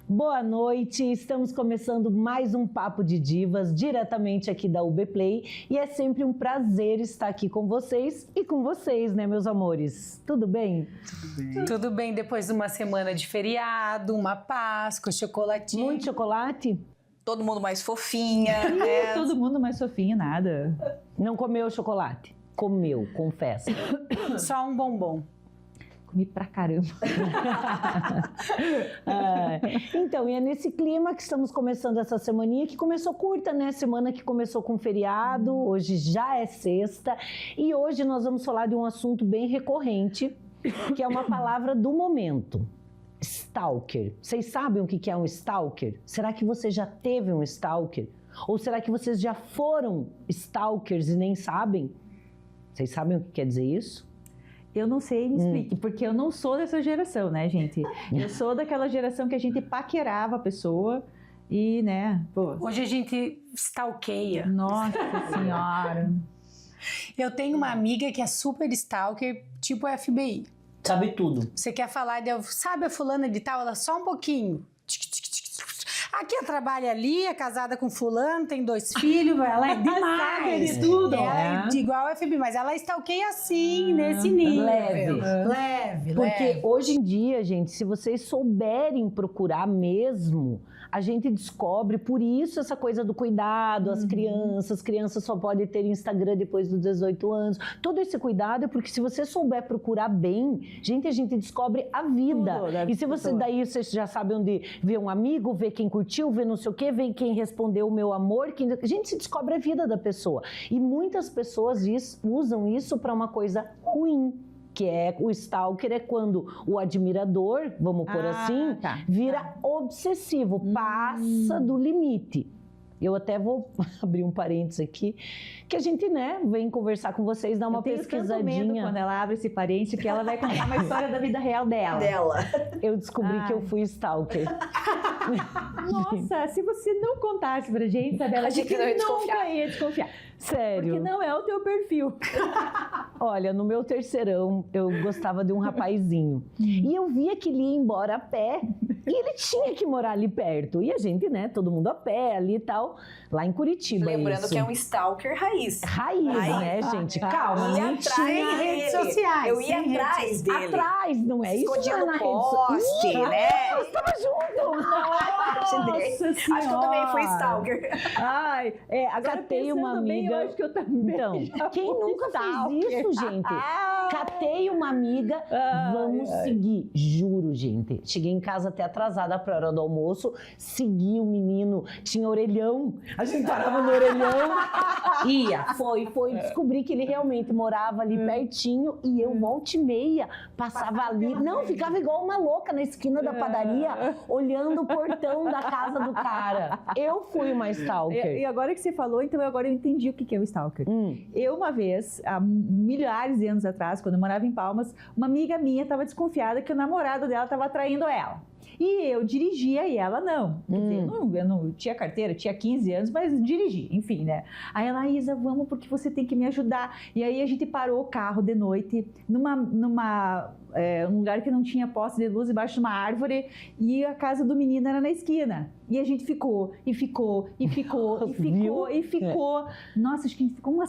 Boa noite, estamos começando mais um Papo de Divas, diretamente aqui da UB Play, e é sempre um prazer estar aqui com vocês e com vocês, né, meus amores? Tudo bem? Tudo bem. Tudo bem, depois de uma semana de feriado, uma Páscoa, chocolatinho. Muito chocolate? Todo mundo mais fofinha, né? Todo mundo mais fofinho, nada. Não comeu chocolate? Comeu, confessa. Só um bombom. Comi pra caramba. Então, e é nesse clima que estamos começando essa semaninha, que começou curta, né? Semana que começou com feriado, hoje já é sexta. E hoje nós vamos falar de um assunto bem recorrente, que é uma palavra do momento. Stalker. Vocês sabem o que é um stalker? Será que você já teve um stalker? Ou será que vocês já foram stalkers e nem sabem? Vocês sabem o que quer dizer isso? Eu não sei, me explique, porque eu não sou dessa geração, né, gente? Eu sou daquela geração que a gente paquerava a pessoa e, né, pô. Hoje a gente stalkeia. Nossa Senhora. Eu tenho uma amiga que é super stalker, tipo FBI. Sabe tudo. Você quer falar de, sabe a fulana de tal? Ela só um pouquinho. Aqui ela trabalha ali, é casada com fulano, tem 2 filhos, ela é demais. Sabe de tudo. Ela é igual a FBI, mas ela stalkeia assim, nesse nível. Leve. Porque hoje em dia, gente, se vocês souberem procurar mesmo, a gente descobre, por isso essa coisa do cuidado, as crianças só podem ter Instagram depois dos 18 anos. Todo esse cuidado é porque se você souber procurar bem, gente, a gente descobre a vida. Tudo, e se você daí você já sabe onde ver um amigo, ver quem curtiu, ver não sei o quê, ver quem respondeu o meu amor, a gente se descobre a vida da pessoa. E muitas pessoas usam isso para uma coisa ruim. Que é o stalker, é quando o admirador, vamos pôr assim, vira obsessivo, passa do limite. Eu até vou abrir um parênteses aqui, que a gente, né, vem conversar com vocês, dar uma pesquisadinha. Eu tenho tanto medo quando ela abre esse parênteses, que ela vai contar uma história da vida real dela. Eu descobri que eu fui stalker. Nossa, se você não contasse pra gente, Isabela, a gente nunca ia desconfiar. Sério. Porque não é o teu perfil. Olha, no meu terceirão, eu gostava de um rapazinho. E eu via que ele ia embora a pé. E ele tinha que morar ali perto. E a gente, né, todo mundo a pé ali e tal. Lá em Curitiba. Lembrando que é um stalker raiz. Raiz, né, gente? Calma, não tinha redes sociais. Eu ia atrás dele. Atrás, não é isso? Escondia no poste, né? Nós tava junto. Nossa Acho que eu também fui stalker. Ai, catei uma amiga. Eu acho que eu também. Então, quem nunca fez isso, gente? Catei uma amiga, vamos seguir. Juro, gente. Cheguei em casa até atrasada pra hora do almoço, segui o menino, tinha orelhão, a gente parava no orelhão, foi, descobri que ele realmente morava ali pertinho e eu volta e meia passava ali, não, ficava igual uma louca na esquina da padaria, olhando o portão da casa do cara. Eu fui uma stalker. E agora que você falou, então agora eu entendi o que é o stalker. Eu uma vez, há milhares de anos atrás, quando eu morava em Palmas, uma amiga minha estava desconfiada que o namorado dela estava traindo ela. E eu dirigia e ela não. Quer dizer, eu não tinha carteira, tinha 15 anos, mas dirigia, enfim, né? Aí ela, Isa, vamos porque você tem que me ajudar. E aí a gente parou o carro de noite um lugar que não tinha poste de luz, embaixo de uma árvore, e a casa do menino era na esquina. E a gente ficou. Nossa, acho que a gente ficou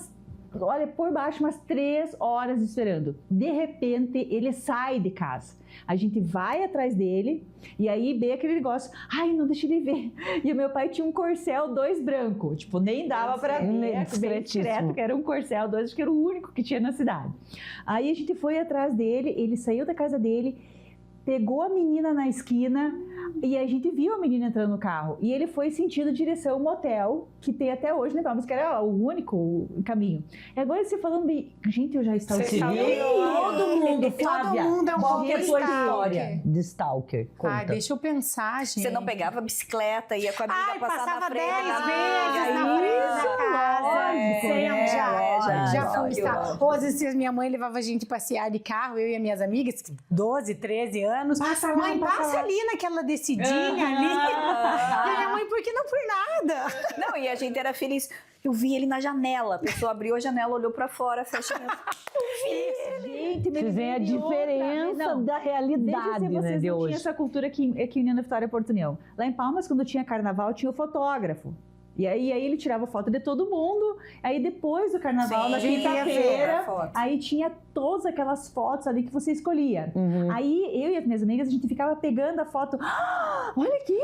por baixo umas 3 horas esperando. De repente, ele sai de casa. A gente vai atrás dele e aí vê aquele negócio. Ai, não deixa ele ver. E o meu pai tinha um Corcel 2 branco. Tipo, nem dava pra ver. Bem discreto, que era um Corcel 2, acho que era o único que tinha na cidade. Aí a gente foi atrás dele, ele saiu da casa dele, pegou a menina na esquina e a gente viu a menina entrando no carro. E ele foi sentido direção ao motel, que tem até hoje, né, Palmas? Que era o único caminho. E agora você falando, gente, eu já estava... Todo mundo, Flávia. Todo mundo é um Qual é a sua stalker. história de stalker? Conta. Ai, deixa eu pensar, gente. Você não pegava a bicicleta, ia com a amiga passar passava na frente. 10 vezes na frente da casa. Já fui estar. Ou às vezes minha mãe levava a gente passear de carro, eu e as minhas amigas, 12, 13 anos. Mãe, passa ali naquela descidinha ali. E a minha ruim porque não por nada. Não, e a gente era feliz. Eu vi ele na janela. A pessoa abriu a janela, olhou pra fora, fecha. Gente, Vocês veem a diferença da realidade, Veja se vocês de não hoje. tinham essa cultura aqui em União da Vitória, Porto União. Lá em Palmas, quando tinha carnaval, tinha o fotógrafo. E aí ele tirava foto de todo mundo. Aí depois do carnaval, Sim, na a gente ia ver a quinta-feira, foto. aí tinha todas aquelas fotos ali que você escolhia. Aí eu e as minhas amigas, a gente ficava pegando a foto. Ah, olha aqui,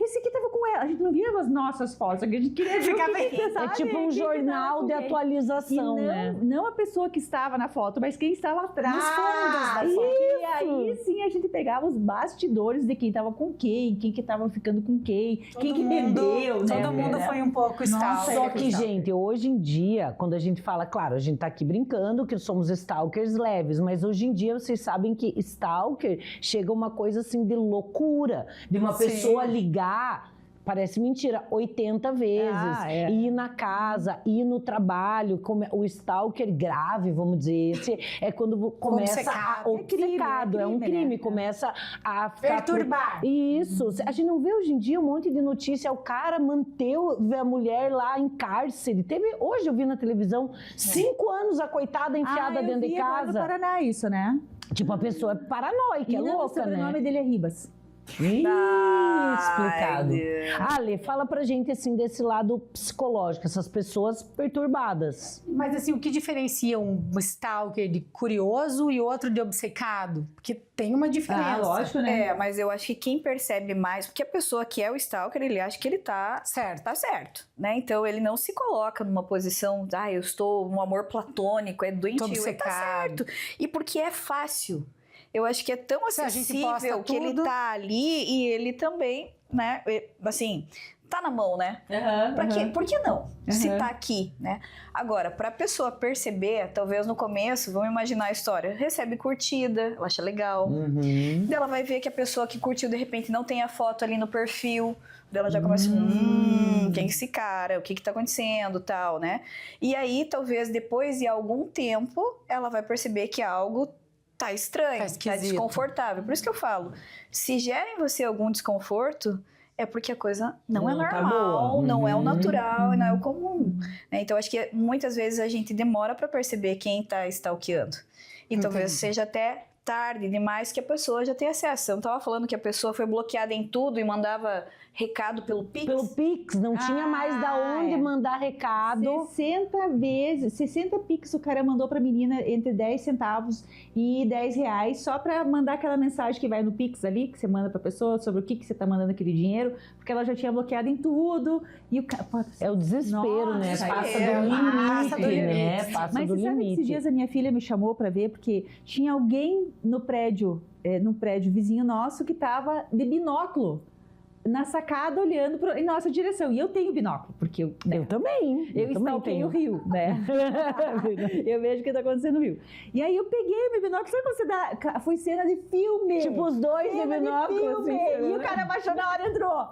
esse aqui tava com ela. A gente não via as nossas fotos, a gente queria ver Ficava o que você sabe, É tipo um quem que tava jornal com de quem. atualização, E né? não a pessoa que estava na foto, mas quem estava atrás. Nos fundos da foto. E aí sim a gente pegava os bastidores de quem estava com quem que estava ficando com quem que bebeu, né? Todo mundo foi um pouco stalker. Só que, gente, hoje em dia, quando a gente fala, claro, a gente tá aqui brincando que somos stalkers leves, mas hoje em dia vocês sabem que stalker chega uma coisa assim de loucura, de uma Sim. pessoa ligar. Parece mentira, 80 vezes, é. ir na casa, ir no trabalho, o stalker grave, vamos dizer, esse é quando começa Obcecado. obcecado, é um crime, crime, né? começa a ficar Perturbar. Isso, a gente não vê hoje em dia um monte de notícia, o cara manteve a mulher lá em cárcere, hoje eu vi na televisão, 5 anos a coitada enfiada dentro de Agora no casa, Paraná isso, né? tipo, a pessoa é paranoica, é E não, louca, o sobrenome né? dele é Ribas. Explicado. Ai, Deus. Ale, fala pra gente assim desse lado psicológico, essas pessoas perturbadas. Mas assim, o que diferencia um stalker de curioso e outro de obcecado? Porque tem uma diferença. né? É, mas eu acho que quem percebe mais, porque a pessoa que é o stalker, ele acha que ele tá certo, né? Então ele não se coloca numa posição, eu estou num amor platônico, é doentio, ele tá obcecado. certo. E porque é fácil. Eu acho que é tão Se a gente posta acessível que ele tudo. tá ali e ele também, né? Assim, tá na mão, né? Por que não? Se tá aqui, né? Agora, pra pessoa perceber, talvez no começo, vamos imaginar a história, recebe curtida, ela acha legal. Daí ela vai ver que a pessoa que curtiu, de repente, não tem a foto ali no perfil. Daí ela já começa, quem é esse cara? O que tá acontecendo? Tal, né? E aí, talvez, depois de algum tempo, ela vai perceber que algo tá estranho, tá esquisito. desconfortável. Por isso que eu falo, se gera em você algum desconforto, é porque a coisa não é Não tá normal, boa. não é o natural, não é o comum. Né? Então, acho que muitas vezes a gente demora pra perceber quem tá stalkeando. E talvez seja até tarde demais que a pessoa já tenha acesso. Eu não tava falando que a pessoa foi bloqueada em tudo e mandava recado pelo Pix? Pelo Pix, não tinha mais da onde mandar recado. 60 Pix o cara mandou pra menina entre 10 centavos e 10 reais, só pra mandar aquela mensagem que vai no Pix ali, que você manda pra pessoa sobre o que você tá mandando aquele dinheiro, porque ela já tinha bloqueado em tudo. E o cara... É o desespero, Nossa, né? Passa é, do limite, passa do né? limite. Passa Mas do você sabe que limite. esses dias a minha filha me chamou pra ver, porque tinha alguém no prédio vizinho nosso que tava de binóculo na sacada olhando em nossa direção. E eu tenho binóculo, porque eu também. eu stalkeei o Rio, né? Eu vejo o que tá acontecendo no Rio. E aí eu peguei meu binóculo, sabe quando você dá... Foi cena de filme. Tipo os dois de Cena binóculo, filme. assim, E o cara baixou na hora e entrou.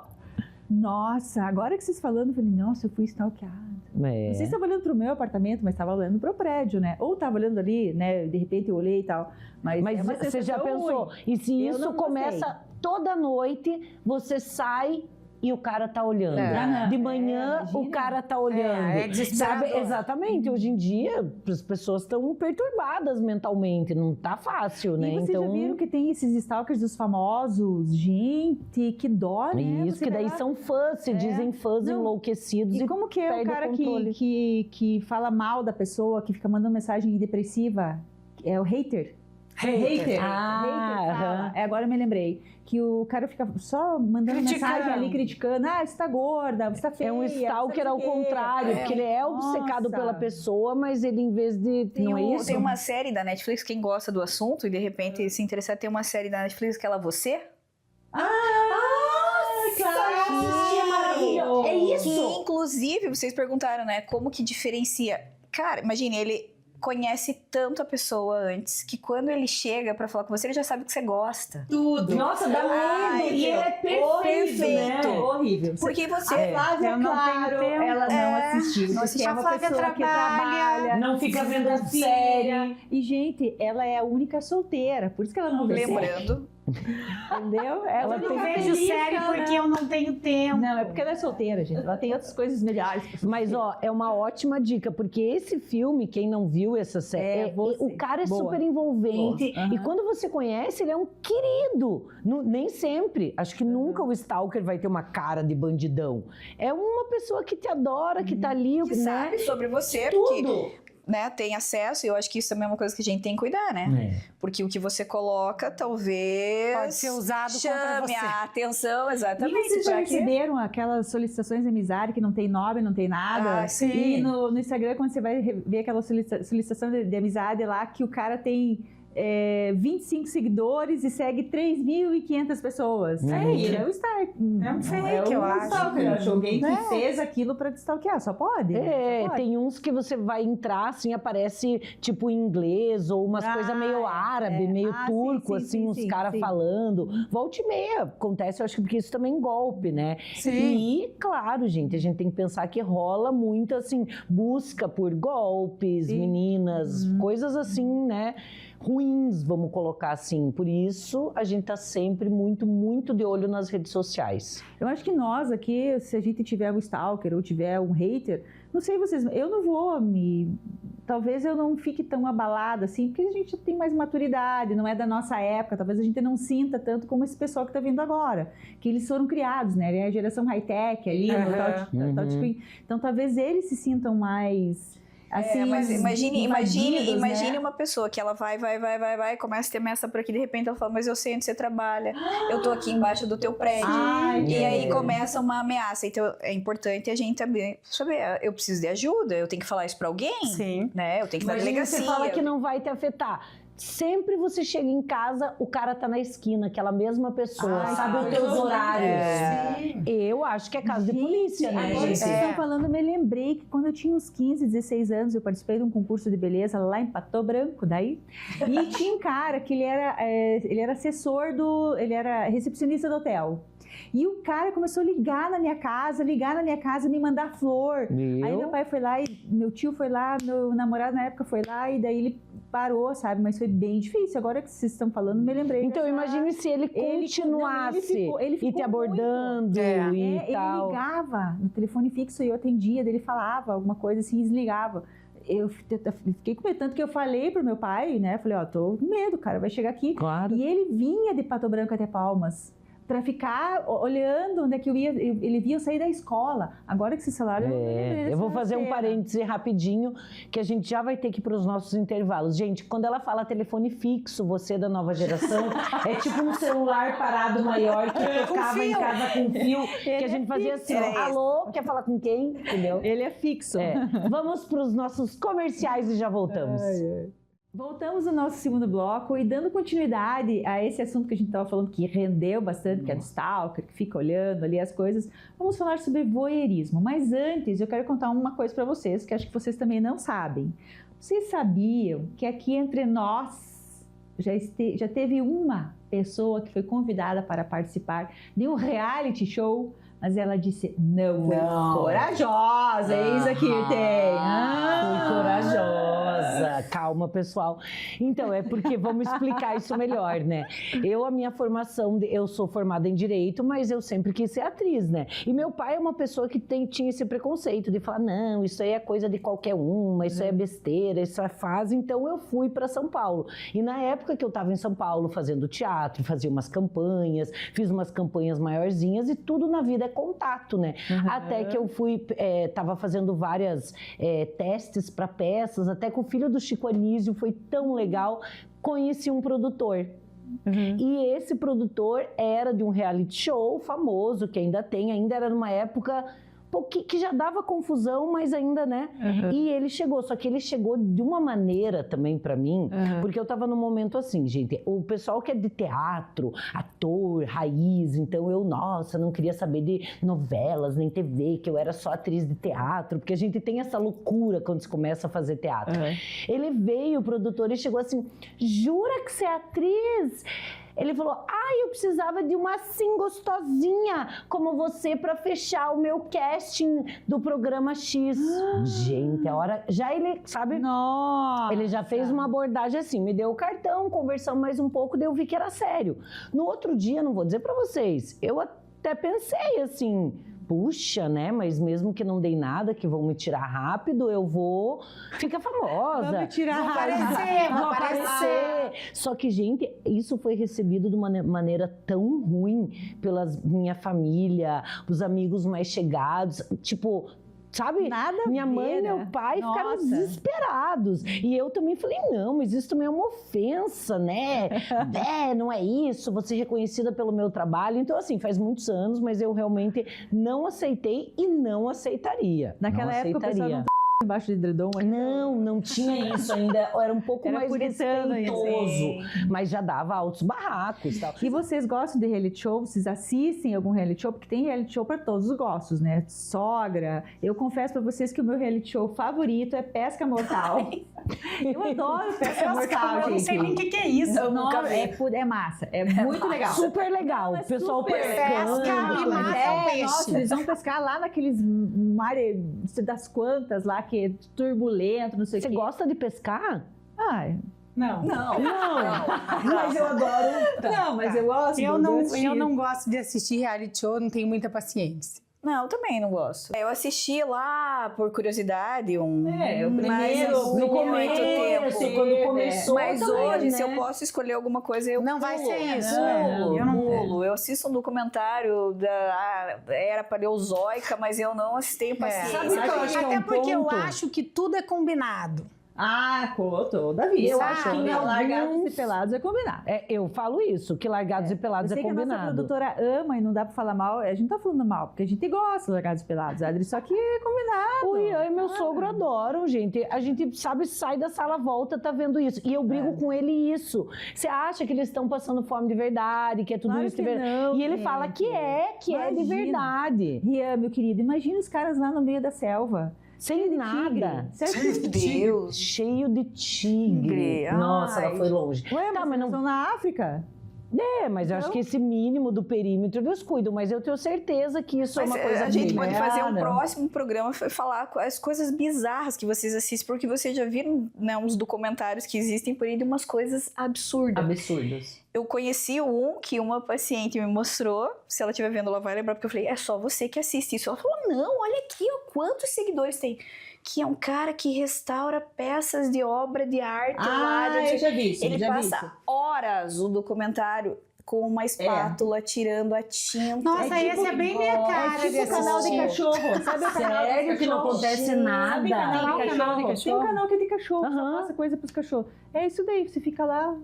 Nossa, agora que vocês falando, eu falei, nossa, eu fui stalkeada. Não sei se estava olhando pro meu apartamento, mas estava olhando pro prédio, né? Ou estava olhando ali, né? De repente eu olhei e tal. Mas é uma você já sensação pensou? ruim. E se Eu isso não começa toda noite, você sai e o cara tá olhando. É. De manhã, imagina. o cara tá olhando. É desesperador. Sabe? Exatamente. Hoje em dia, as pessoas estão perturbadas mentalmente. Não tá fácil, né? E vocês já viram que tem esses stalkers dos famosos? Gente, que dó, né? Isso, Você que daí vai lá- são fãs, se dizem fãs Não. enlouquecidos. E como que é o perde o cara controle. que fala mal da pessoa, que fica mandando mensagem depressiva? É o hater? Hater. Ah, Hater fala. aham. Agora eu me lembrei que o cara fica só mandando Criticando. mensagem ali, criticando. Você tá gorda, você tá feia. É um stalker ao contrário, porque ele é obcecado Nossa. pela pessoa, mas ele, em vez de. Não é isso? Tem uma série da Netflix, quem gosta do assunto e de repente se interessar, tem uma série da Netflix que ela Você. maravilhoso. É isso. Que, inclusive, vocês perguntaram, né? Como que diferencia? Cara, imagine, ele conhece tanto a pessoa antes que quando ele chega pra falar com você, ele já sabe que você gosta. Tudo. Nossa, dá Ai, medo. E ele é perfeito, perfeito. né? Horrível. Porque você... A Flávia, Eu não claro, tenho tempo. ela não assistiu. não Porque assisti. é A uma Flávia pessoa que trabalha. Não fica vendo a série. série. E, gente, ela é a única solteira. Por isso que ela não vê série. Lembrando, Entendeu? Ela Ela tem Eu que vejo série porque eu não tenho tempo. Não, é porque ela é solteira, gente. Ela tem outras coisas melhores. Mas, ó, é uma ótima dica, porque esse filme, quem não viu essa série, o cara é super envolvente. E quando você conhece, ele é um querido. Nem sempre, acho que nunca o stalker vai ter uma cara de bandidão. É uma pessoa que te adora, que tá ali, que né? sabe sobre você, Tudo. porque, né, tem acesso, e eu acho que isso também é uma coisa que a gente tem que cuidar, né? Porque o que você coloca, talvez Pode ser usado contra chame você. a atenção, E exatamente. vocês já pra quê? receberam aquelas solicitações de amizade que não tem nome, não tem nada? Ah, sim. E no Instagram, quando você vai ver aquela solicitação de amizade lá, que o cara tem 25 seguidores e segue 3.500 pessoas. É um stalker. É um fake, eu acho. Stalker. Eu acho alguém que fez aquilo pra te stalkear. Só pode? Só pode. Tem uns que você vai entrar, assim, aparece tipo em inglês ou umas coisas meio árabe, meio turco, assim, uns caras falando. Volta e meia acontece, eu acho que porque isso também é golpe, né? Sim. E, claro, gente, a gente tem que pensar que rola muito, assim, busca por golpes, meninas, coisas assim, né? Ruins, vamos colocar assim. Por isso, a gente tá sempre muito, muito de olho nas redes sociais. Eu acho que nós aqui, se a gente tiver um stalker ou tiver um hater, não sei vocês, eu não vou talvez eu não fique tão abalada assim, porque a gente tem mais maturidade, não é da nossa época, talvez a gente não sinta tanto como esse pessoal que está vindo agora, que eles foram criados, né? É a geração high-tech ali, então talvez eles se sintam mais... Assim, mas imagine né? uma pessoa que ela vai, começa a ter ameaça por aqui, de repente ela fala, mas eu sei onde você trabalha, eu tô aqui embaixo do teu prédio. E aí começa uma ameaça. Então é importante a gente saber, eu preciso de ajuda, eu tenho que falar isso pra alguém, Sim. né? Eu tenho que ir na Imagina, delegacia. você fala que não vai te afetar. Sempre você chega em casa, o cara tá na esquina, aquela mesma pessoa, sabe os teus horários. Eu acho que é caso de polícia, né, Agora gente? vocês estão falando, me lembrei que quando eu tinha uns 15, 16 anos, eu participei de um concurso de beleza lá em Pato Branco, daí, e tinha um cara que ele era assessor ele era recepcionista do hotel. E o cara começou a ligar na minha casa, me mandar flor. Aí meu pai foi lá, meu tio foi lá, meu namorado na época foi lá, e daí ele parou, sabe? Mas foi bem difícil. Agora que vocês estão falando, me lembrei. Então, imagine se ele continuasse ele ficou e te abordando e tal. Ele ligava no telefone fixo e eu atendia, ele falava alguma coisa assim e desligava. Eu fiquei com medo, tanto que eu falei pro meu pai, né? Falei, ó, tô com medo, cara, vai chegar aqui. Claro. E ele vinha de Pato Branco até Palmas para ficar olhando onde é que eu ia. Ele via eu sair da escola. Agora que esse salário... Eu vou fazer um parêntese rapidinho, que a gente já vai ter que ir para os nossos intervalos. Gente, quando ela fala telefone fixo, você da nova geração, é tipo um celular parado maior que tocava em casa com fio, que a gente fazia assim, alô, quer falar com quem? Entendeu? Ele é fixo. Vamos para os nossos comerciais e já voltamos. Voltamos ao nosso segundo bloco e dando continuidade a esse assunto que a gente estava falando, que rendeu bastante, que é do stalker, que fica olhando ali as coisas, vamos falar sobre voyeurismo. Mas antes, eu quero contar uma coisa para vocês, que acho que vocês também não sabem. Vocês sabiam que aqui entre nós já teve uma pessoa que foi convidada para participar de um reality show, mas ela disse, não, corajosa, eis aqui tem. Fui corajosa. Calma, pessoal. Então, é porque vamos explicar isso melhor, né? A minha formação, eu sou formada em Direito, mas eu sempre quis ser atriz, né? E meu pai é uma pessoa que tinha esse preconceito de falar, não, isso aí é coisa de qualquer uma, isso aí é besteira, isso é fase. Então, eu fui para São Paulo. E na época que eu estava em São Paulo fazendo teatro, fazia umas campanhas, fiz umas campanhas maiorzinhas e tudo na vida é contato, né? Até que eu tava fazendo várias testes para peças, até que o filho do Chico Anísio foi tão legal, conheci um produtor. E esse produtor era de um reality show famoso, que ainda era numa época que já dava confusão, mas ainda, né? E ele chegou, só que ele chegou de uma maneira também pra mim, porque eu tava num momento assim, gente, o pessoal que é de teatro, ator, raiz, então nossa, não queria saber de novelas, nem TV, que eu era só atriz de teatro, porque a gente tem essa loucura quando se começa a fazer teatro. Ele veio, o produtor, e chegou assim, jura que você é atriz? Ele falou, eu precisava de uma assim gostosinha como você para fechar o meu casting do programa X. Gente, a hora... Já ele, sabe? Nossa! Ele já fez uma abordagem assim, me deu o cartão, conversamos mais um pouco, daí eu vi que era sério. No outro dia, não vou dizer para vocês, eu até pensei assim, puxa, né? Mas mesmo que não dei nada, que vão me tirar rápido, eu vou ficar famosa. Vão me tirar Vou rápido. aparecer, Vou aparecer. Só que, gente, isso foi recebido de uma maneira tão ruim pela minha família, os amigos mais chegados. Tipo, sabe? Nada a Minha mãe e ver, meu né? pai ficaram Nossa. desesperados. E eu também falei, não, mas isso também é uma ofensa, né? Não é isso, você é reconhecida pelo meu trabalho. Então, assim, faz muitos anos, mas eu realmente não aceitei e não aceitaria. Naquela não época o pessoal aceitaria. não embaixo de edredom. Não tinha isso ainda. Era um pouco Era mais puritano ainda. respeitoso. Mas já dava altos barracos e tal. E vocês gostam de reality show? Vocês assistem algum reality show? Porque tem reality show para todos os gostos, né? Sogra. Eu confesso para vocês que o meu reality show favorito é Pesca Mortal. Eu adoro Pesca Mortal, Eu gente. não sei nem o que é isso. Eu nunca vi. É massa. É muito legal. Super legal. Não, é O pessoal super. pescando. Pesca e mata o peixe. Nossa, eles vão pescar lá naqueles mares das quantas lá, que é turbulento, não sei o Você quê. gosta de pescar? Ai, Não. Não. Mas eu adoro. não, mas eu gosto. Eu de não, assistir. eu não gosto de assistir reality show, não tenho muita paciência. Não, eu também não gosto. Eu assisti lá por curiosidade o mas primeiro, não No muito começo, tempo. quando começou. Mas também, hoje, né? se eu posso escolher alguma coisa, eu Não pulo. vai ser isso. Pulo, Eu não- pulo. Eu assisto um documentário da era paleozoica, mas eu não tenho paciência. Sabe o que eu acho que é Até um porque eu ponto? acho que tudo é combinado. Ah, toda vida. Eu acho que em largados alguns- e pelados é combinar. Eu falo isso, que largados e pelados Eu é sei que a nossa combinado. produtora ama e não dá pra falar mal. A gente tá falando mal, porque a gente gosta de largados e pelados, Adri, só que é combinado. O Ian e meu sogro adoram, gente. A gente, sabe, sai da sala, volta, tá vendo isso. E eu brigo com ele isso. Você acha que eles estão passando fome de verdade, que é tudo Claro isso que de verdade? não, E ele gente. fala que é de Imagina. verdade. Rian, meu querido, imagina os caras lá no meio da selva. Sem nada. Certo? Deus. Cheio de tigre. Ai. Nossa, ela foi longe. Ué, Tá, mas mas não não... estão na África? Mas eu acho que esse mínimo do perímetro eles cuidam, mas eu tenho certeza que isso Mas é uma coisa a gente bem pode fazer um merda. próximo programa falar as coisas bizarras que vocês assistem, porque vocês já viram, né, uns documentários que existem por aí de umas coisas absurdas. Absurdos. Eu conheci um que uma paciente me mostrou, se ela estiver vendo ela vai lembrar, porque eu falei, é só você que assiste isso. Ela falou, não, olha aqui, ó, quantos seguidores tem. Que é um cara que restaura peças de obra de arte lá. já vi isso, Ele passa horas o documentário com uma espátula tirando a tinta. Nossa, esse é bem minha cara de tipo o canal de assistir. cachorro. Sabe o canal Sério de que não cachorro? acontece nada? Sabe canal de Tem cachorro? canal de Tem um cachorro? canal que é de cachorro, Aham. só passa coisa pros cachorros. É isso daí, você fica lá...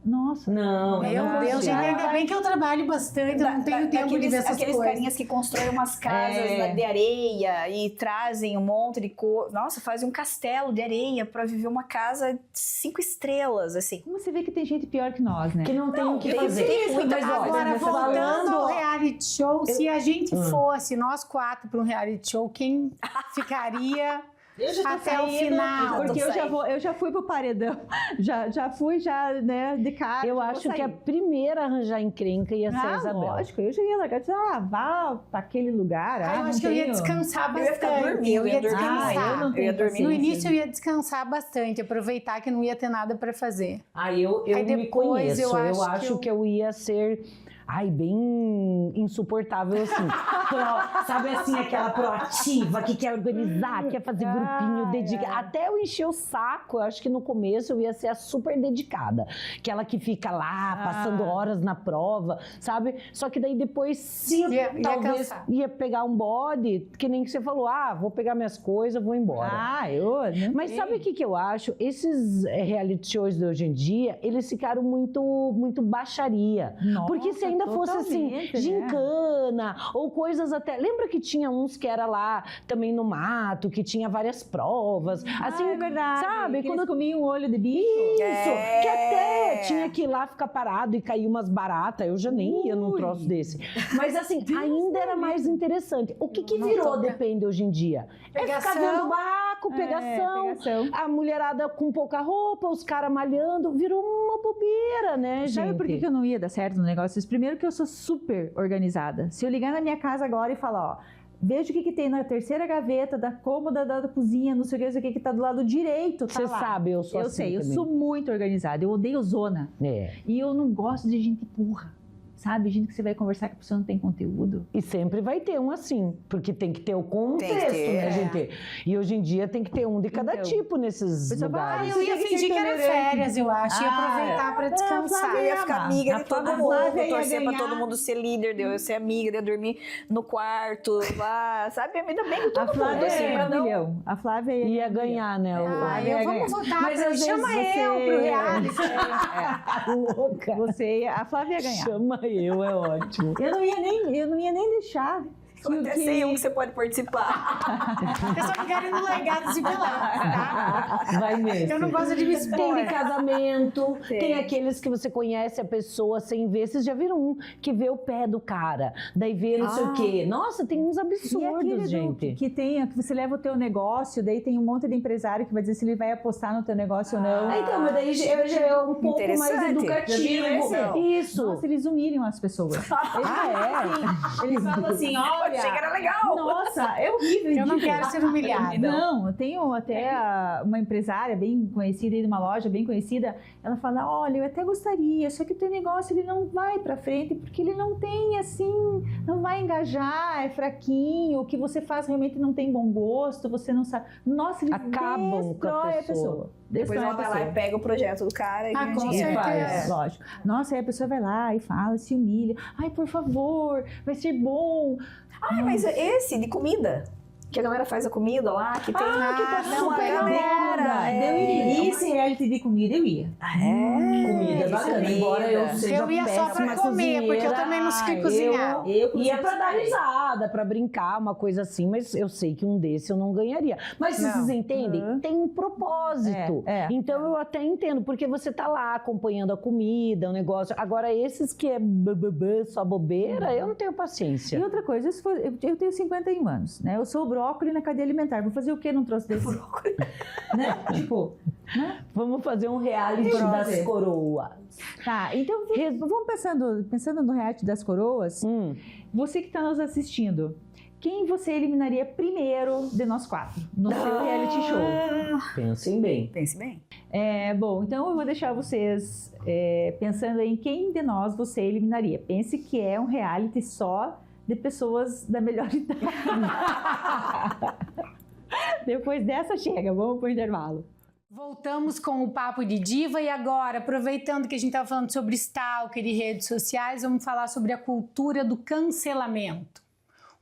Nossa. Não, Meu não Deus, gente, consigo. ainda bem que eu trabalho bastante, eu não tenho tempo de ver essas aqueles coisas. carinhas que constroem umas casas de areia e trazem um monte de coisa. Nossa, fazem um castelo de areia pra viver uma casa 5 estrelas, assim. Como você vê que tem gente pior que nós, né? Que não tem o que tem- fazer. tem muita Mas, ó, coisa. Agora, você voltando ao falando... reality show, se a gente fosse nós 4 para um reality show, quem ficaria até o final? Porque tô saindo. eu já fui pro paredão. Já fui, né, de cara. Eu já vou acho que a sair. primeira a arranjar encrenca ia ser a Isabel. Lógico, eu já ia largar, dizer, vá pra aquele lugar. Eu acho que eu ia descansar Eu ia ficar bastante. dormindo, Eu ia dormir. descansar. eu não Eu ia dormir. No paciência. início eu ia descansar bastante, aproveitar que não ia ter nada para fazer. Eu Aí me depois conheço. eu Eu acho acho que que eu ia ser... bem insuportável, assim. Sabe assim, aquela proativa que quer organizar, quer fazer grupinho, dedicado. Até eu encher o saco, eu acho que no começo eu ia ser a super dedicada. Aquela que fica lá, passando horas na prova, sabe? Só que daí depois, se Ia talvez cansar. ia pegar um bode, que nem que você falou, vou pegar minhas coisas, vou embora. Mas sabe o que eu acho? Esses reality shows de hoje em dia, eles ficaram muito baixaria. Nossa, Porque se ainda fosse assim, totalmente, né? gincana, ou coisas até... Lembra que tinha uns que era lá também no mato, que tinha várias provas? Assim, é verdade. sabe? Que Quando eles comiam um olho de bicho. isso, que até É. tinha que ir lá ficar parado e cair umas baratas. Eu já nem ia num Ui. troço desse. Mas assim, ainda era mais interessante. O que Não virou, toca. depende hoje em dia? É ficar Pegação. vendo barraco, pegação, Pegação. a mulherada com pouca roupa, os caras malhando. Virou uma bobeira, né, gente? Sabe por que eu não ia dar certo no negócio? Primeiro que eu sou super organizada. Se eu ligar na minha casa agora e falar, veja o que tem na terceira gaveta da cômoda da cozinha, não sei o que tá do lado direito, tá Você lá. sabe, eu sou Eu assim sei, eu também. sou muito organizada. Eu odeio zona. É. E eu não gosto de gente burra. sabe? Gente que você vai conversar que a pessoa não tem conteúdo. E sempre vai ter um assim, porque tem que ter o contexto, Tem que ter, né, gente? E hoje em dia tem que ter um de cada Então, tipo nesses pessoa lugares. Eu ia fingir que era férias, eu acho. Ia aproveitar pra descansar. Eu ia ficar amiga de todo mundo, Flávia ia torcer pra ganhar. todo mundo ser líder, de eu ser amiga, de eu dormir no quarto, lá, sabe? Eu me dá bem com todo A mundo, Flávia assim, ia pra ganhar não... um milhão. A Flávia Ia ganhar, né? Vamos voltar, Mas às vezes chama você- eu pro reality. Louca. A Flávia ia ganhar. Chama eu, é ótimo. Eu não ia nem deixar. Eu até sei um que você pode participar. Eu só quero ir no Legados e Pelados, tá? Vai mesmo. Eu não gosto de me Tem expor. de casamento, tem aqueles que você conhece a pessoa 100 vezes. Vocês já viram um que vê o pé do cara, daí vê não sei o quê. Nossa, tem uns E absurdos, aquele gente. que você leva o teu negócio, daí tem um monte de empresário que vai dizer se ele vai apostar no teu negócio ou não. Então, mas daí já é um pouco mais Interessante. educativo. Já viram Isso. Nossa, eles humilham as pessoas. Eles falam assim, olha... Achei que era legal. Nossa, é horrível. Eu não ridículo. quero ser humilhada. Não, eu tenho até uma empresária bem conhecida aí de uma loja bem conhecida, ela fala, olha, eu até gostaria, só que o teu negócio ele não vai pra frente porque ele não tem assim, não vai engajar, é fraquinho, o que você faz realmente não tem bom gosto, você não sabe. Nossa, eles Acabam com a destrói pessoa. Depois Destrói ela a vai lá pessoa. e pega o projeto do cara e ganha Com dinheiro. certeza. Lógico. Nossa, aí a pessoa vai lá e fala, se humilha. Ai, por favor, vai ser bom. Ai, mas esse de comida, que a galera faz a comida lá, que tem... que tá não, a super galera... Eu iria. Esse reality de comida eu ia. Comida isso bacana, é embora eu comida. seja Eu ia só pra péssima comer, porque eu cozinheira, também não sei cozinhar. Eu ia pra dar risada, pra brincar, uma coisa assim, mas eu sei que um desse eu não ganharia. Mas Não. vocês entendem? Tem um propósito. Então eu até entendo, porque você tá lá acompanhando a comida, o negócio. Agora esses que é só bobeira, eu não tenho E paciência. outra coisa, eu tenho 51 anos, né? Eu sou o brócolis na cadeia alimentar. Vou fazer o que num troço desse? Né? Tipo, Vamos fazer um reality Vamos das fazer. coroas. tá. Então, vamos pensando no reality das coroas. Você que está nos assistindo, quem você eliminaria primeiro de nós quatro no seu reality show? Pensem bem. Pense bem. Bom, então eu vou deixar vocês pensando em quem de nós você eliminaria. Pense que é um reality só de pessoas da melhor idade. Depois dessa chega, vamos pro intervalo. Voltamos com o Papo de Diva e agora, aproveitando que a gente estava falando sobre stalker e redes sociais, vamos falar sobre a cultura do cancelamento.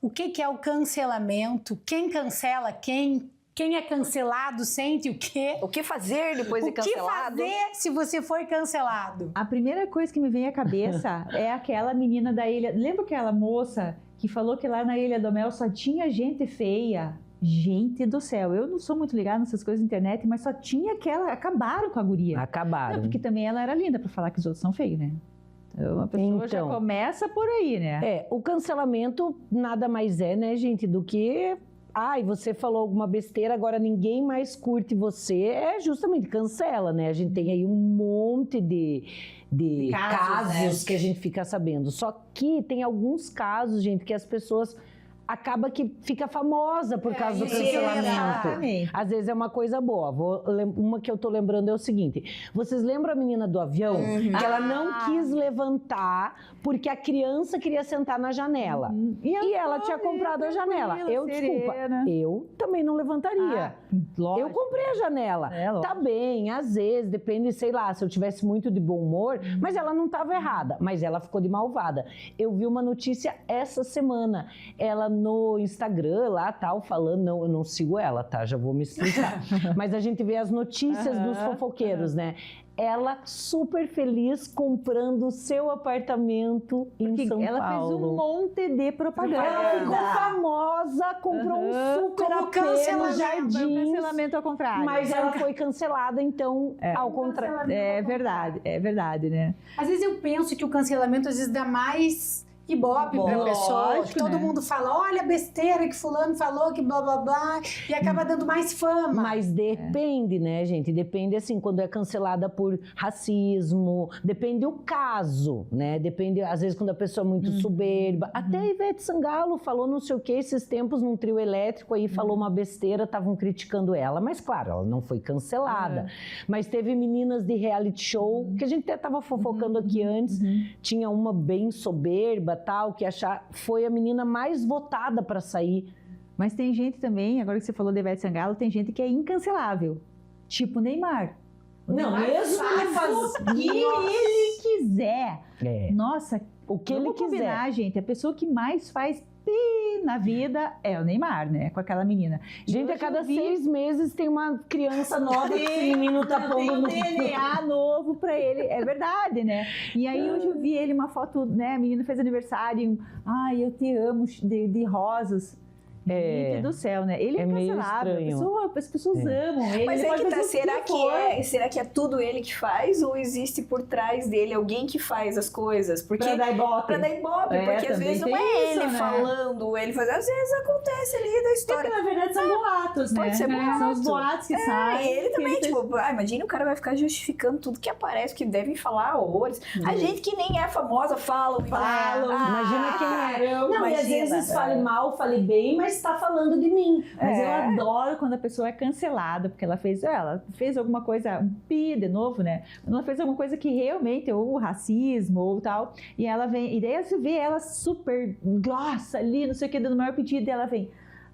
O que é o cancelamento? Quem cancela quem? Quem é cancelado sente o quê? O que fazer depois de O que cancelado? fazer se você foi cancelado? A primeira coisa que me vem à cabeça é aquela menina da ilha. Lembra aquela moça que falou que lá na Ilha do Mel só tinha gente feia? Gente do céu, eu não sou muito ligada nessas coisas da internet, mas só tinha aquela. Acabaram com a guria. Acabaram. Não, porque também ela era linda pra falar que os outros são feios, né? Então a pessoa já Então. começa por aí, né? O cancelamento nada mais é, né, gente, do que... Ai, você falou alguma besteira, agora ninguém mais curte você. É justamente, cancela, né? A gente tem aí um monte de casos que a gente fica sabendo. Só que tem alguns casos, gente, que as pessoas... acaba que fica famosa por causa do cancelamento. Exatamente. Às vezes é uma coisa boa. Uma que eu tô lembrando é o seguinte. Vocês lembram a menina do avião? Que ela não quis levantar porque a criança queria sentar na janela. E ela tinha comprado a janela. Desculpa, eu também não levantaria. Eu comprei a janela. Tá bem, às vezes, depende, sei lá, se eu tivesse muito de bom humor, mas ela não estava errada, mas ela ficou de malvada. Eu vi uma notícia essa semana. Ela no Instagram lá, tal, falando, não, eu não sigo ela, tá? Já vou me explicar. Mas a gente vê as notícias dos fofoqueiros, né? Ela super feliz comprando o seu apartamento em São Paulo. Ela fez um monte de propaganda. Ela ficou famosa, comprou um super Como AP no cancelamento, Jardim. Cancelamento ao contrário. Mas ela foi cancelada, então, ao contrário. É verdade, né? Às vezes eu penso que o cancelamento às vezes dá mais Ibope pra pessoa. Lógico, Que todo né? mundo fala, olha a besteira que fulano falou, que blá blá blá, e acaba dando mais fama. Mas depende, né, gente? Depende, assim, quando é cancelada por racismo, depende o caso, né? Depende, às vezes, quando a pessoa é muito soberba. Até a Ivete Sangalo falou não sei o que esses tempos num trio elétrico, aí falou uma besteira, estavam criticando ela. Mas, claro, ela não foi cancelada. Mas teve meninas de reality show, que a gente até estava fofocando aqui antes, tinha uma bem soberba, tal, que foi a menina mais votada para sair. Mas tem gente também, agora que você falou de Ivete Sangalo, tem gente que é incancelável. Tipo Neymar. O Não, Neymar mesmo ele faz o que ele quiser. É. Nossa, O que ele vamos quiser. combinar, gente. A pessoa que mais faz pi na vida é o Neymar, né? Com aquela menina. E Gente, a hoje cada eu vi- 6 meses tem uma criança nova que esse menino tá tem pondo um no... DNA novo pra ele, é verdade, né? E aí hoje eu vi ele, uma foto, né? A menina fez aniversário, ai, eu te amo, de rosas. Gente do céu, né? Ele é meio incancelável, estranho. as pessoas amam ele. Mas ele é pode que tá, fazer o será que é tudo ele que faz ou existe por trás dele alguém que faz as coisas? Porque Pra dar ibope. pra dar ibope, É, porque às também vezes não tem é isso, ele né? falando, ele faz, às vezes acontece ali da história. Porque na verdade são boatos, né? Pode ser boato. São os boatos que E saem. ele que também, fez- tipo, imagina o cara vai ficar justificando tudo que aparece, que devem falar horrores. A gente que nem é famosa fala. Imagina quem é. Não, e às imagina. vezes fale mal, fale bem, mas tá falando de mim. Mas É. eu adoro quando a pessoa é cancelada, porque ela fez alguma coisa, um pi de novo, né? Ela fez alguma coisa que realmente, ou racismo, ou tal, e ela vem, e daí você vê ela super grossa ali, não sei o que, dando o maior pedido, e ela vem,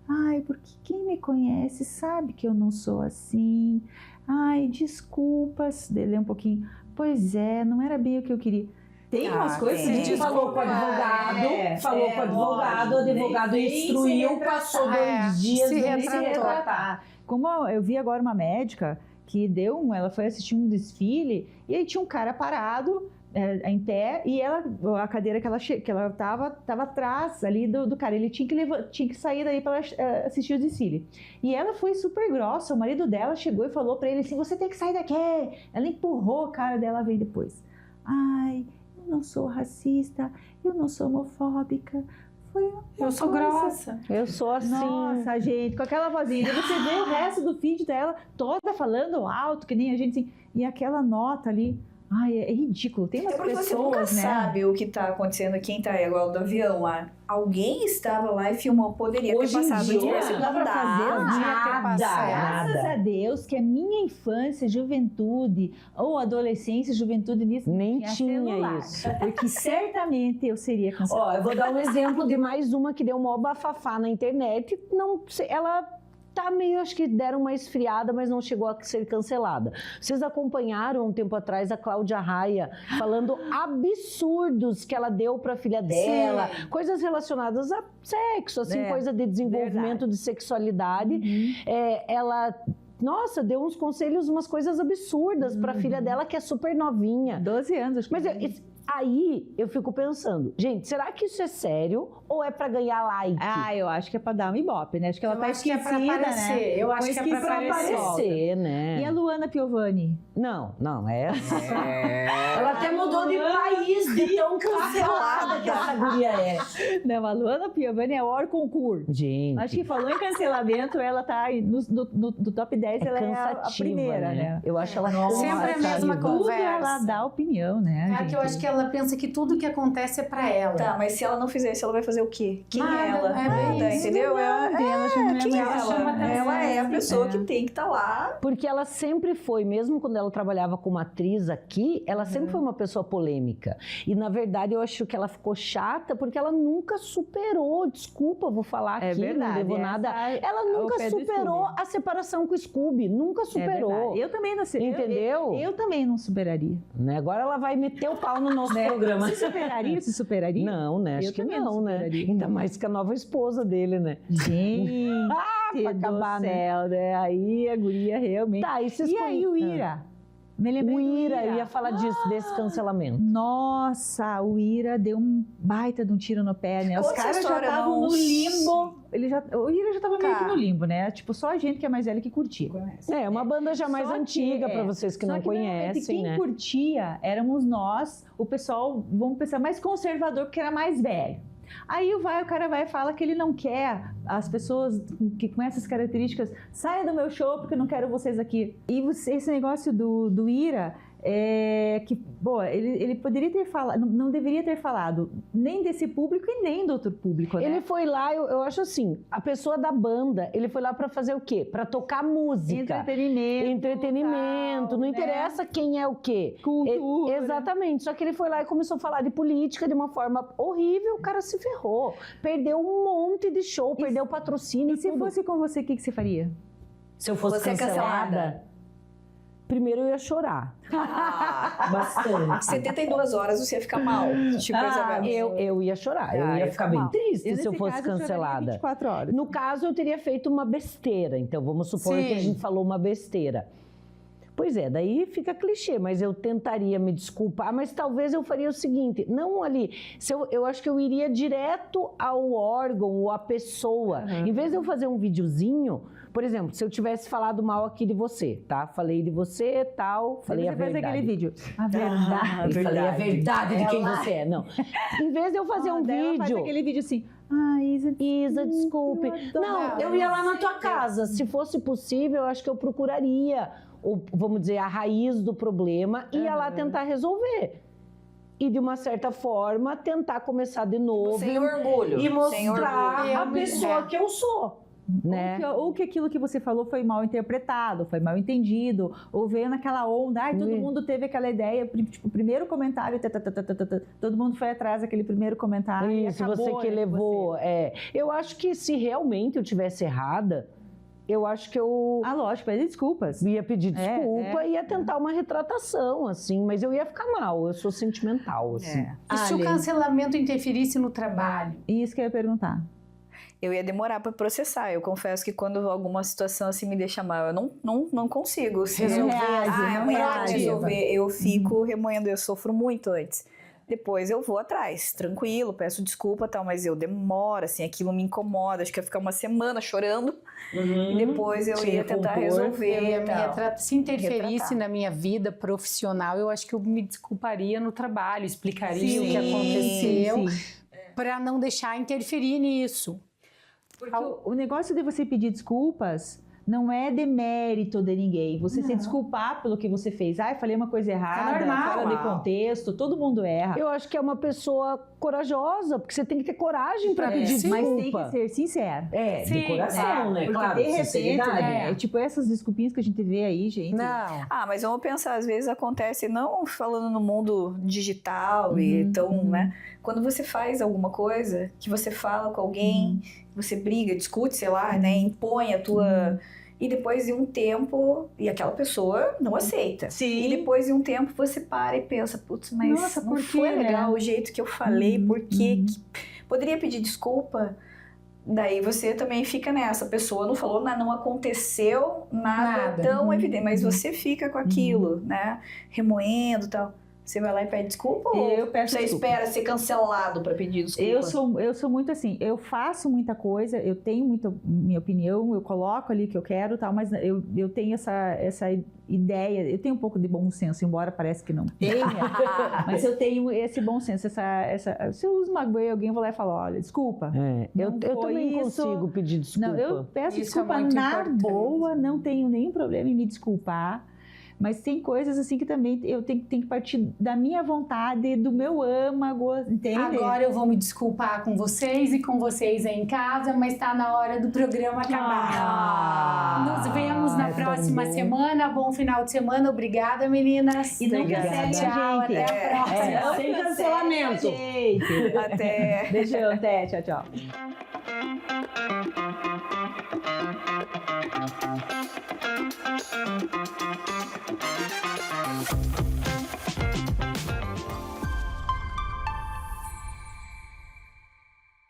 ai, porque quem me conhece sabe que eu não sou assim, ai, desculpas, dele um pouquinho, pois é, não era bem o que eu queria. Tem umas coisas que a gente tem. falou com o advogado, falou com o advogado, o advogado instruiu, passou 2 dias, se nem retratou. Como eu vi agora uma médica que ela foi assistir um desfile e aí tinha um cara parado em pé e a cadeira que ela tava atrás ali do cara, ele tinha que sair daí para assistir o desfile. E ela foi super grossa, o marido dela chegou e falou para ele assim, você tem que sair daqui. Ela empurrou o cara dela, veio depois. Ai, eu não sou racista, eu não sou homofóbica. Eu sou grossa. Eu sou assim. Nossa, gente, com aquela vozinha. Aí você vê o resto do feed dela toda falando alto, que nem a gente assim. E aquela nota ali. Ai, é ridículo. Tem umas É porque pessoas, você nunca né? sabe o que tá acontecendo, quem tá aí igual do avião lá. Alguém estava lá e filmou, poderia Hoje ter em passado dia, despercebido. dá pra fazer nada. Graças a Deus que a minha infância, juventude, ou adolescência, juventude nisso, Nem não tinha celular. isso. Porque certamente eu seria cancelada. Ó, eu vou dar um exemplo de mais uma que deu uma bafafá na internet. Não, ela tá meio, acho que deram uma esfriada, mas não chegou a ser cancelada. Vocês acompanharam um tempo atrás a Cláudia Raia falando absurdos que ela deu para a filha dela, coisas relacionadas a sexo, assim, coisa de desenvolvimento de sexualidade. Ela... Nossa, deu uns conselhos, umas coisas absurdas para a filha dela, que é super novinha. 12 anos, acho que. Mas aí eu fico pensando, gente, será que isso é sério ou é pra ganhar like? Eu acho que é pra dar um ibope, né? Acho que ela Eu tá acho que é pra esquecida, aparecer. né? Eu acho que é pra aparecer. Aparecer, né? E a Luana Piovani? Não, essa. Ela até mudou de país, de tão cancelada que essa guria é. Não, a Luana Piovani é hors concurso. Gente, Acho que falou em cancelamento, ela tá aí no top 10, ela é a cansativa, primeira, né? Eu acho ela Sempre a mesma Tudo conversa. ela dá opinião, né? É que eu acho que ela pensa que tudo que acontece é pra ela. Tá, mas se ela não fizer isso, ela vai fazer o quê? Quem Nada, é ela? é bem Nada, isso. entendeu? Ela chama Quem é ela chama ela? atenção. Ela é a pessoa que tem que estar lá. Porque ela sempre foi, mesmo quando ela trabalhava como atriz aqui, ela sempre foi uma pessoa polêmica. E, na verdade, eu acho que ela ficou chata porque ela nunca superou. Desculpa, vou falar aqui, não devo nada. Ela nunca superou a separação com o Scooby. Nunca superou. Eu também não sei. Entendeu? Eu também não superaria. Né? Agora ela vai meter o pau no nosso programa. Você superaria? Você superaria? Não, né? Acho Eu que também não, não né? superaria. Ainda mais que a nova esposa dele, né? Gente pra acabar, do céu, né? Aí a guria realmente... Tá, e vocês E aí o Ira? Me lembrei O do Ira, eu ia falar disso, desse cancelamento. Nossa, o Ira deu um baita de um tiro no pé, né? Os Conta essa caras já história, estavam não. no limbo. o Ira já tava meio que no limbo, né? Tipo, só a gente que é mais velha que curtia. É, uma banda já mais Só que, antiga, pra vocês que só não conhecem, quem né? curtia éramos nós, o pessoal, vamos pensar, mais conservador, porque era mais velho. Aí o cara vai e fala que ele não quer as pessoas que com essas características saia do meu show porque eu não quero vocês aqui. E esse negócio do Ira, que, pô, ele poderia ter falado, não deveria ter falado nem desse público e nem do outro público, né? Ele foi lá, eu acho assim, a pessoa da banda, ele foi lá pra fazer o quê? Pra tocar música. Entretenimento, tal, não né? interessa quem é o quê. Cultura. Exatamente, só que ele foi lá e começou a falar de política de uma forma horrível, o cara se ferrou. Perdeu um monte de show, perdeu patrocínio E se tudo. fosse com você, o que você faria? Se eu fosse Você é cancelada, primeiro eu ia chorar. Bastante. 72 horas você ia ficar mal. Tipo, Isabel. Eu ia chorar, eu ia ficar bem mal. triste se eu fosse caso, choraria cancelada. 24 horas. No caso, eu teria feito uma besteira. Então, vamos supor que a gente falou uma besteira. Pois é, daí fica clichê, mas eu tentaria me desculpar, mas talvez eu faria o seguinte, não ali, eu acho que eu iria direto ao órgão ou à pessoa. Em vez de eu fazer um videozinho, por exemplo, se eu tivesse falado mal aqui de você, tá? Falei de você, tal, falei a Você faz verdade. aquele vídeo. A verdade. Eu falei a verdade de quem você é, não. Em vez de eu fazer um Daí ela faz vídeo... aquele vídeo assim. Isa, desculpe. eu Não, adoro. eu ia lá na tua casa. Se fosse possível, eu acho que eu procuraria, ou, vamos dizer, a raiz do problema e ia lá tentar resolver. E, de uma certa forma, tentar começar de novo. Sem orgulho. E sem mostrar orgulho. a pessoa que eu sou. Né? Ou que aquilo que você falou foi mal interpretado, foi mal entendido, ou veio naquela onda, todo mundo teve aquela ideia, tipo, o primeiro comentário, todo mundo foi atrás daquele primeiro comentário. Isso, e acabou, você que né, levou. Eu acho que se realmente eu tivesse errada, eu acho que eu lógico, pedir desculpas. ia pedir desculpa e ia tentar uma retratação, assim, mas eu ia ficar mal, eu sou sentimental, assim. E se o cancelamento interferisse no trabalho? Isso que eu ia perguntar. Eu ia demorar para processar. Eu confesso que quando alguma situação assim me deixa mal, eu não consigo resolver. Não reage. Resolver. Eu fico remoendo, eu sofro muito antes. Depois eu vou atrás, tranquilo, peço desculpa e tal, mas eu demoro, assim, aquilo me incomoda, acho que ia ficar uma semana chorando e depois eu ia tentar resolver. Se interferisse na minha vida profissional, eu acho que eu me desculparia no trabalho, explicaria o que aconteceu para não deixar interferir nisso. Porque o negócio de você pedir desculpas não é demérito de ninguém. Você se desculpar pelo que você fez. Eu falei uma coisa errada, fora de contexto, todo mundo erra. Eu acho que é uma pessoa corajosa, porque você tem que ter coragem para pedir desculpa. Mas tem que ser sincero. De coração, né? Porque Claro, de repente, né? tipo essas desculpinhas que a gente vê aí, gente. Não. Mas vamos pensar, às vezes acontece, não falando no mundo digital e tão, né? Quando você faz alguma coisa, que você fala com alguém, você briga, discute, sei lá, né? Impõe a tua... E depois de um tempo, e aquela pessoa não aceita. Sim. E depois de um tempo você para e pensa, putz, mas Nossa, não por foi quê, legal né? o jeito que eu falei, por quê? Poderia pedir desculpa? Daí você também fica nessa, a pessoa não falou, não aconteceu nada tão evidente, mas você fica com aquilo, né? Remoendo e tal. Você vai lá e pede desculpa Eu ou peço você desculpa. espera ser cancelado para pedir desculpa? Eu sou muito assim, eu faço muita coisa, eu tenho muita minha opinião, eu coloco ali o que eu quero, tal, mas eu tenho essa ideia, eu tenho um pouco de bom senso, embora parece que não tenha, mas eu tenho esse bom senso, se eu esmagoei alguém, eu vou lá e falo, olha, desculpa. Eu também consigo pedir desculpa. Não, eu peço Isso é desculpa muito na importante. boa, não tenho nenhum problema em me desculpar. Mas tem coisas assim que também eu tenho que partir da minha vontade, do meu âmago, entende? Agora eu vou me desculpar com vocês e com vocês aí em casa, mas está na hora do programa acabar. Nos vemos na próxima semana. Bom final de semana. Obrigada, meninas. E não cancele Tchau, a gente. até a próxima. Sem cancelamento. Até. Beijão, até. Tchau, tchau.